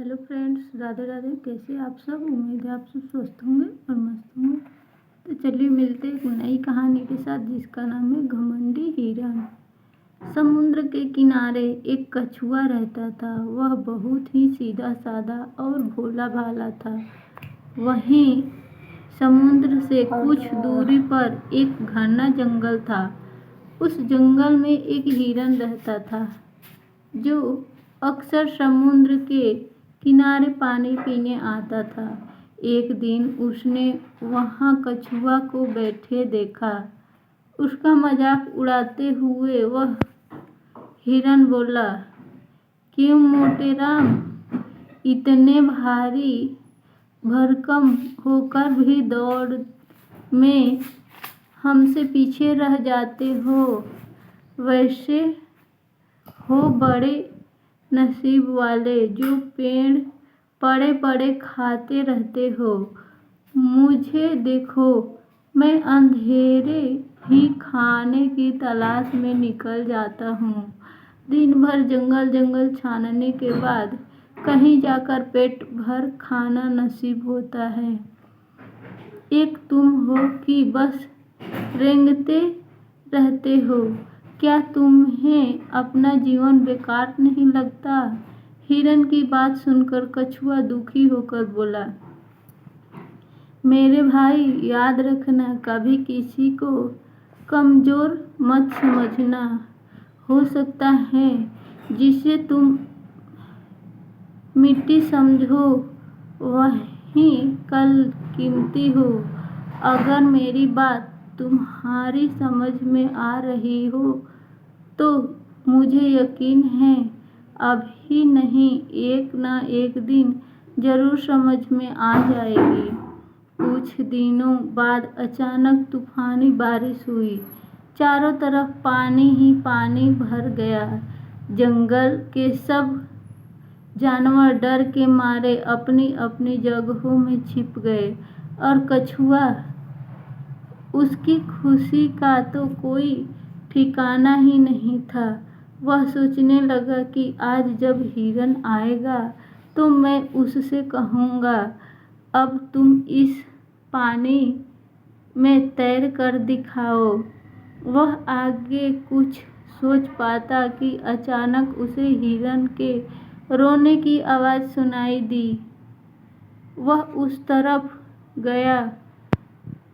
Hello friends, Radhe Radhe. कैसे आप सब? उम्मीद है आप सब स्वस्थ होंगे और मस्त होंगे। तो चलिए मिलते हैं एक नई कहानी के साथ जिसका नाम है घमंडी हिरन। समुद्र के किनारे एक कछुआ रहता था। वह बहुत ही सीधा साधा और भोला भाला था। वहीं समुद्र से कुछ दूरी पर एक घना जंगल था। उस जंगल में एक हिरन रहता था जो अक्सर समुद्र के किनारे पानी पीने आता था। एक दिन उसने वहाँ कछुआ को बैठे देखा। उसका मजाक उड़ाते हुए वह हिरन बोला, क्यों मोटे राम, इतने भारी भरकम होकर भी दौड़ में हमसे पीछे रह जाते हो। वैसे हो बड़े नसीब वाले जो पेड़ पड़े पड़े खाते रहते हो। मुझे देखो, मैं अंधेरे ही खाने की तलाश में निकल जाता हूँ। दिन भर जंगल जंगल छानने के बाद कहीं जाकर पेट भर खाना नसीब होता है। एक तुम हो कि बस रेंगते रहते हो। क्या तुम्हें अपना जीवन बेकार नहीं लगता? हिरन की बात सुनकर कछुआ दुखी होकर बोला, मेरे भाई, याद रखना, कभी किसी को कमजोर मत समझना। हो सकता है जिसे तुम मिट्टी समझो वही कल कीमती हो। अगर मेरी बात तुम्हारी समझ में आ रही हो तो मुझे यकीन है अभी नहीं, एक ना एक दिन जरूर समझ में आ जाएगी। कुछ दिनों बाद अचानक तूफानी बारिश हुई। चारों तरफ पानी ही पानी भर गया। जंगल के सब जानवर डर के मारे अपनी अपनी जगहों में छिप गए और कछुआ, उसकी खुशी का तो कोई ठिकाना ही नहीं था। वह सोचने लगा कि आज जब हिरन आएगा तो मैं उससे कहूँगा, अब तुम इस पानी में तैर कर दिखाओ। वह आगे कुछ सोच पाता कि अचानक उसे हिरन के रोने की आवाज़ सुनाई दी। वह उस तरफ गया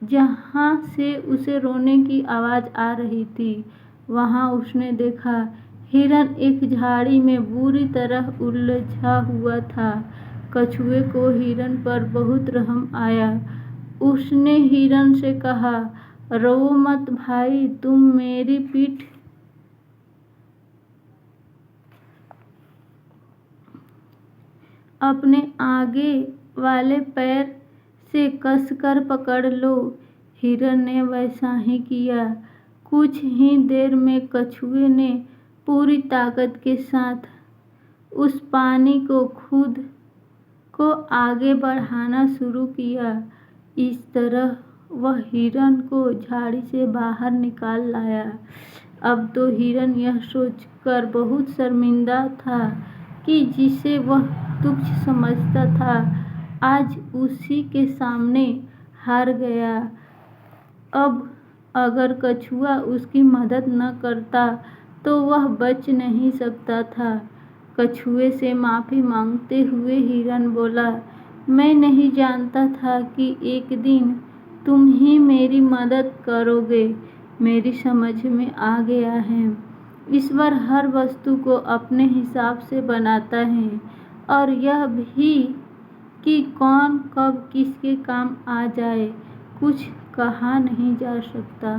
जहाँ से उसे रोने की आवाज़ आ रही थी। वहाँ उसने देखा हिरन एक झाड़ी में बुरी तरह उलझा हुआ था। कछुए को हिरन पर बहुत रहम आया। उसने हिरन से कहा, रो मत भाई, तुम मेरी पीठ अपने आगे वाले पैर से कसकर पकड़ लो। हिरन ने वैसा ही किया। कुछ ही देर में कछुए ने पूरी ताकत के साथ उस पानी को खुद को आगे बढ़ाना शुरू किया। इस तरह वह हिरन को झाड़ी से बाहर निकाल लाया। अब तो हिरन यह सोचकर बहुत शर्मिंदा था कि जिसे वह तुच्छ समझता था आज उसी के सामने हार गया। अब अगर कछुआ उसकी मदद न करता तो वह बच नहीं सकता था। कछुए से माफ़ी मांगते हुए हिरन बोला, मैं नहीं जानता था कि एक दिन तुम ही मेरी मदद करोगे। मेरी समझ में आ गया है, ईश्वर हर वस्तु को अपने हिसाब से बनाता है और यह भी कि कौन कब किसके काम आ जाए कुछ कहा नहीं जा सकता।